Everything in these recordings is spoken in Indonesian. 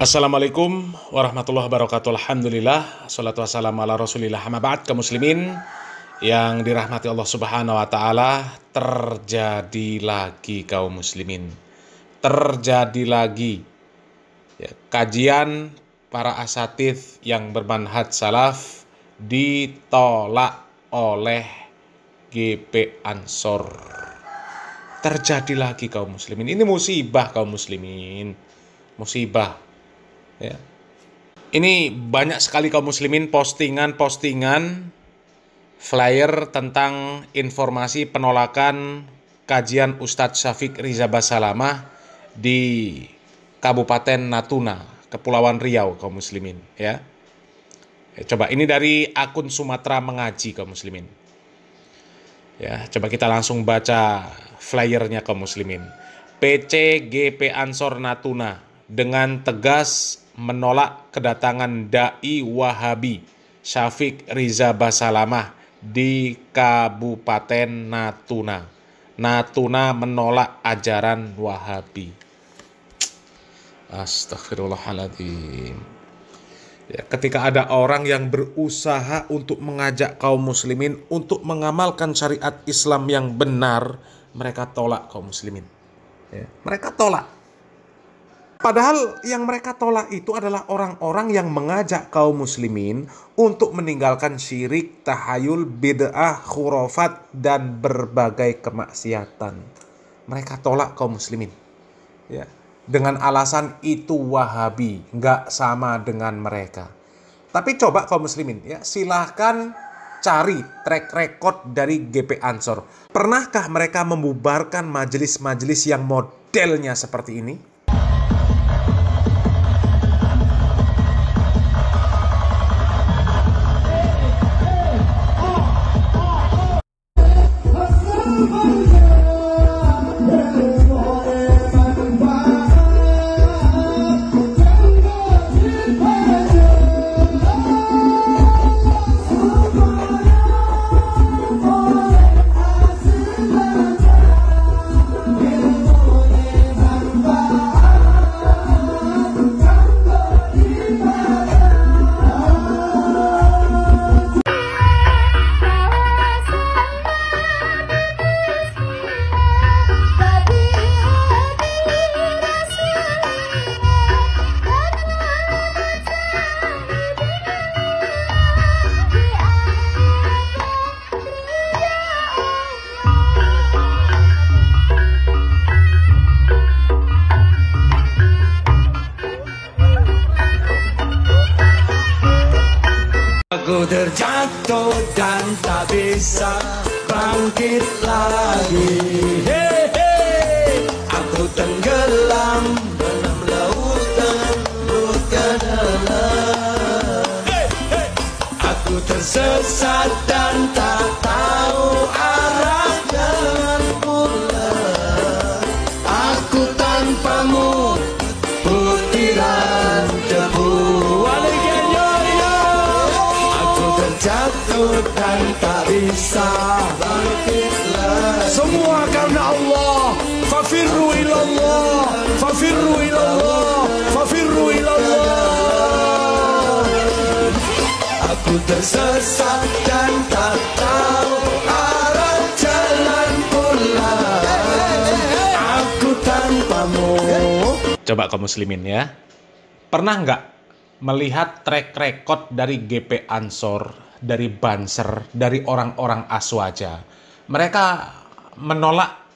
Assalamualaikum warahmatullahi wabarakatuh. Alhamdulillah, salatu wassalamu ala rasulillah. Amma ba'd, kaum muslimin yang dirahmati Allah subhanahu wa ta'ala. Terjadi lagi kaum muslimin, terjadi lagi ya, kajian para asatidz yang bermanhaj salaf ditolak oleh GP Ansor. Terjadi lagi kaum muslimin. Ini musibah kaum muslimin, musibah ya. Ini banyak sekali kaum muslimin postingan-postingan flyer tentang informasi penolakan kajian Ustadz Syafiq Riza Basalamah di Kabupaten Natuna, Kepulauan Riau kaum muslimin ya. Coba ini dari akun Sumatera Mengaji kaum muslimin. Ya, coba kita langsung baca flyernya kaum muslimin. PC GP Ansor Natuna dengan tegas menolak kedatangan Dai Wahabi Syafiq Riza Basalamah di Kabupaten Natuna. Natuna menolak ajaran Wahabi. Astagfirullahaladzim. Ya, ketika ada orang yang berusaha untuk mengajak kaum muslimin untuk mengamalkan syariat Islam yang benar, mereka tolak kaum muslimin. Ya, mereka tolak. Padahal yang mereka tolak itu adalah orang-orang yang mengajak kaum muslimin untuk meninggalkan syirik, tahayul, bid'ah, khurafat, dan berbagai kemaksiatan. Mereka tolak kaum muslimin. Ya, dengan alasan itu Wahabi, nggak sama dengan mereka. Tapi coba kaum muslimin, ya silahkan cari track record dari GP Ansor. Pernahkah mereka membubarkan majelis-majelis yang modelnya seperti ini? Aku terjatuh dan tak bisa bangkit lagi. Hey, hey. Aku tenggelam dalam lautan luka dalam. Hey, hey. Aku tersesat dan tak tahu arah jalan pulang. Aku tanpamu butiran debu. Jatuh dan tak bisa bangkit lagi. Semua karena Allah. Fafirru ilallah, fafirru ilallah, fafirru ilallah. Aku tersesat dan tak tahu arah jalan pulang. Aku tanpamu. Coba kaum muslimin ya, pernah nggak melihat track record dari GP Ansor, dari Banser, dari orang-orang Aswaja? Mereka menolak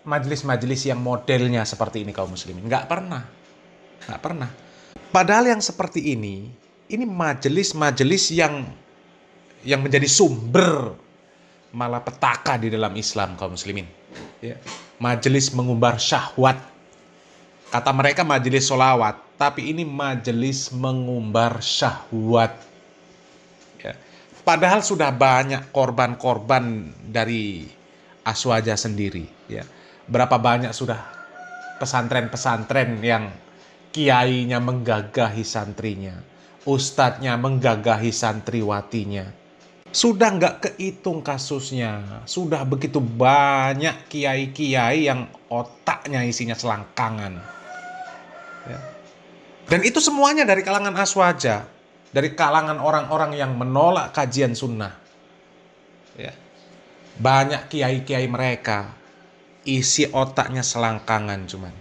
majelis-majelis yang modelnya seperti ini kaum muslimin. Nggak pernah. Nggak pernah. Padahal yang seperti ini majelis-majelis yang menjadi sumber malapetaka di dalam Islam kaum muslimin. Ya. Majelis mengumbar syahwat. Kata mereka majelis sholawat, tapi ini majelis mengumbar syahwat. Ya. Padahal sudah banyak korban-korban dari Aswaja sendiri. Ya. Berapa banyak sudah pesantren-pesantren yang kiainya menggagahi santrinya, ustadznya menggagahi santriwatinya. Sudah nggak kehitung kasusnya. Sudah begitu banyak kiai-kiai yang otaknya isinya selangkangan. Ya. Dan itu semuanya dari kalangan Aswaja, dari kalangan orang-orang yang menolak kajian sunnah. Ya. Banyak kiai-kiai mereka isi otaknya selangkangan cuman.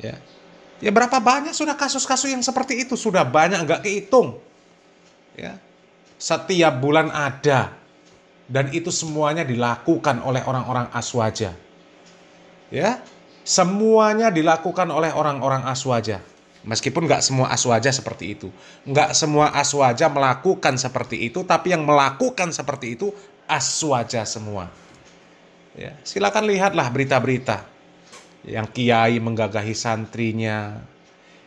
Ya. Ya berapa banyak sudah kasus-kasus yang seperti itu, sudah banyak nggak kehitung. Ya. Setiap bulan ada, dan itu semuanya dilakukan oleh orang-orang Aswaja. Ya, semuanya dilakukan oleh orang-orang Aswaja. Meskipun nggak semua Aswaja seperti itu, nggak semua Aswaja melakukan seperti itu, tapi yang melakukan seperti itu Aswaja semua. Ya, silakan lihatlah berita-berita yang kiai menggagahi santrinya,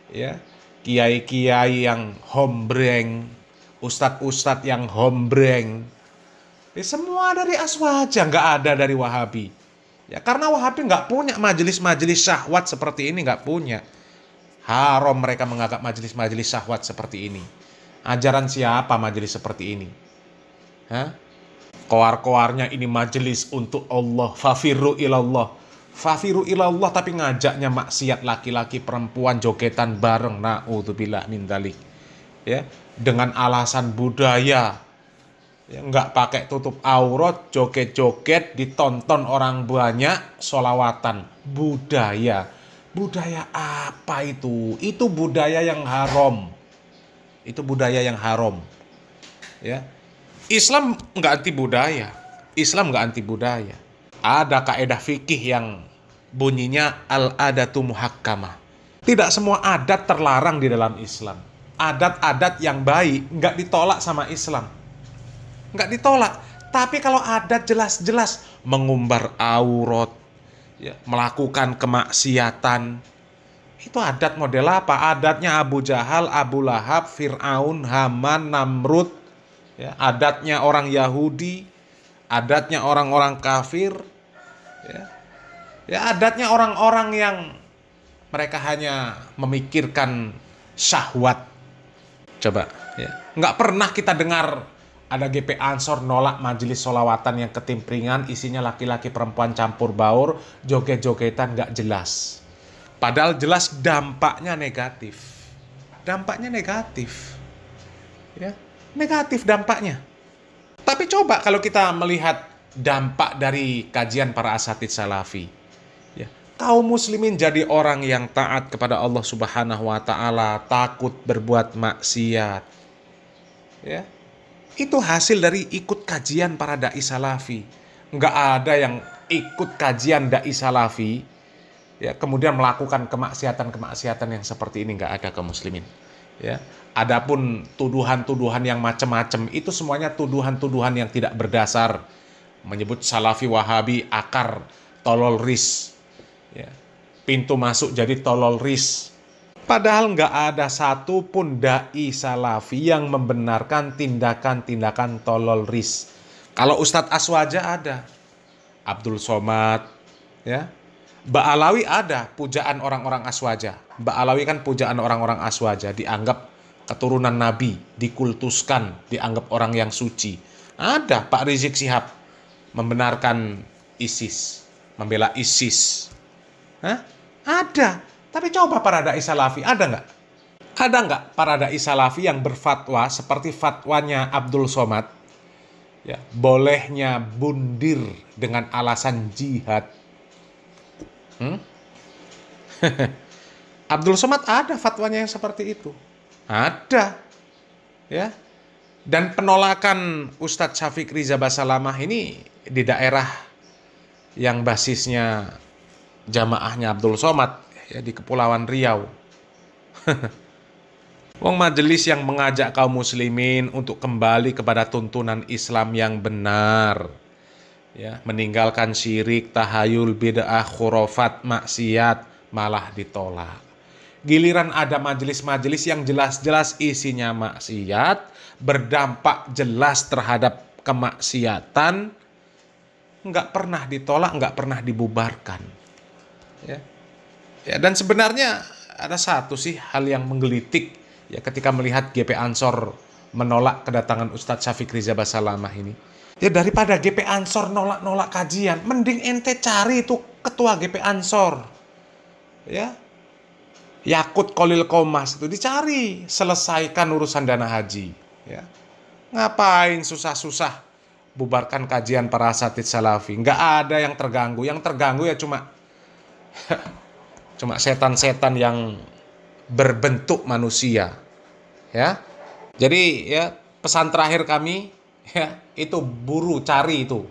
ya, kiai-kiai yang hombreng, ustadz-ustadz yang hombreng. Ya, semua dari Aswaja, nggak ada dari Wahabi. Ya, karena Wahabi nggak punya majelis-majelis syahwat seperti ini, nggak punya. Haram mereka menganggap majelis-majelis syahwat seperti ini. Ajaran siapa majelis seperti ini? Hah? Koar-koarnya ini majelis untuk Allah. Fafiru ilallah. Fafiru ilallah tapi ngajaknya maksiat, laki-laki perempuan jogetan bareng. Na'udzubillah min dzalik. Ya, dengan alasan budaya. Ya, nggak pakai tutup aurat, joget-joget, ditonton orang banyak, sholawatan. Budaya. Budaya apa itu? Itu budaya yang haram. Itu budaya yang haram. Ya. Islam nggak anti budaya. Islam nggak anti budaya. Ada kaidah fikih yang bunyinya al-adatu muhakkamah. Tidak semua adat terlarang di dalam Islam. Adat-adat yang baik nggak ditolak sama Islam. Nggak ditolak. Tapi kalau adat jelas-jelas mengumbar aurat, ya, melakukan kemaksiatan, itu adat model apa? Adatnya Abu Jahal, Abu Lahab, Fir'aun, Haman, Namrud, ya, adatnya orang Yahudi, adatnya orang-orang kafir, ya, ya adatnya orang-orang yang mereka hanya memikirkan syahwat. Coba, ya, nggak pernah kita dengar ada GP Ansor nolak majelis sholawatan yang ketimpringan, isinya laki-laki perempuan campur baur, joget-jogetan nggak jelas. Padahal jelas dampaknya negatif. Dampaknya negatif. Ya, negatif dampaknya. Tapi coba kalau kita melihat dampak dari kajian para asatidz salafi. Ya, kaum muslimin jadi orang yang taat kepada Allah Subhanahu wa taala, takut berbuat maksiat. Ya. Itu hasil dari ikut kajian para dai salafi. Nggak ada yang ikut kajian dai salafi, ya, kemudian melakukan kemaksiatan-kemaksiatan yang seperti ini, nggak ada kaum muslimin. Ya. Adapun tuduhan-tuduhan yang macam-macam, itu semuanya tuduhan-tuduhan yang tidak berdasar. Menyebut salafi wahabi akar tolol ris. Ya. Pintu masuk jadi tolol ris. Padahal nggak ada satupun da'i salafi yang membenarkan tindakan-tindakan tolol ris. Kalau Ustadz Aswaja ada, Abdul Somad, ya, Ba'alawi ada, pujaan orang-orang Aswaja. Ba'alawi kan pujaan orang-orang Aswaja, dianggap keturunan Nabi, dikultuskan, dianggap orang yang suci. Ada Pak Rizik Syihab membenarkan ISIS, membela ISIS. Hah? Ada. Tapi coba para dai salafi, ada nggak? Ada nggak para dai salafi yang berfatwa seperti fatwanya Abdul Somad? Ya, bolehnya bundir dengan alasan jihad. Abdul Somad ada fatwanya yang seperti itu. Ada. Ya. Dan penolakan Ustadz Syafiq Riza Basalamah ini di daerah yang basisnya jamaahnya Abdul Somad, ya, di Kepulauan Riau. Wong majelis yang mengajak kaum muslimin untuk kembali kepada tuntunan Islam yang benar, ya, meninggalkan syirik, tahayul, bid'ah, khurafat, maksiat, malah ditolak. Giliran ada majelis-majelis yang jelas-jelas isinya maksiat, berdampak jelas terhadap kemaksiatan, nggak pernah ditolak, nggak pernah dibubarkan. Ya. Ya, dan sebenarnya ada satu sih hal yang menggelitik, ya, ketika melihat GP Ansor menolak kedatangan Ustadz Syafiq Riza Basalamah ini. Ya, daripada GP Ansor nolak-nolak kajian, mending ente cari itu ketua GP Ansor. Ya. Yakut Kolil Komas itu dicari, selesaikan urusan dana haji. Ya. Ngapain susah-susah bubarkan kajian para asatidz salafi? Nggak ada yang terganggu. Yang terganggu ya cuma setan-setan yang berbentuk manusia. Ya. Jadi ya pesan terakhir kami ya itu buru cari itu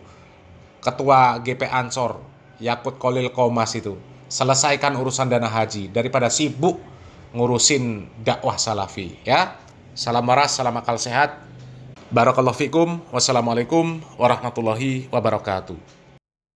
ketua GP Ansor Yakut Kolil Komas itu. Selesaikan urusan dana haji daripada sibuk ngurusin dakwah salafi ya. Salam waras, salam akal sehat. Barakallahu fikum. Wassalamualaikum warahmatullahi wabarakatuh.